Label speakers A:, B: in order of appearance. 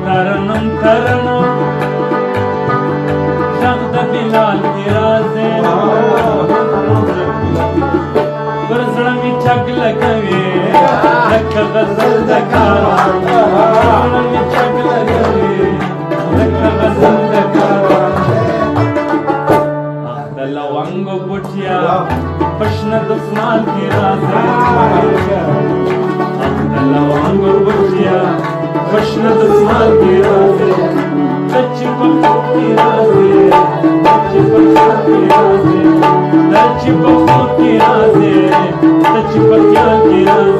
A: ترنم ترنم غږ د بلال کې راځي پر زړه مې ټک لګوي لکه غزل د کاروان زړه مې ټک لګوي لکه غزل د کاروان د لونګو بوټیا پشنه دسمال کې راځي د لونګو بوټیا پشنه دسمال کې راځي دچ په کې راځي دچ په کې راځي دچ په کې راځي دچ په کې راځي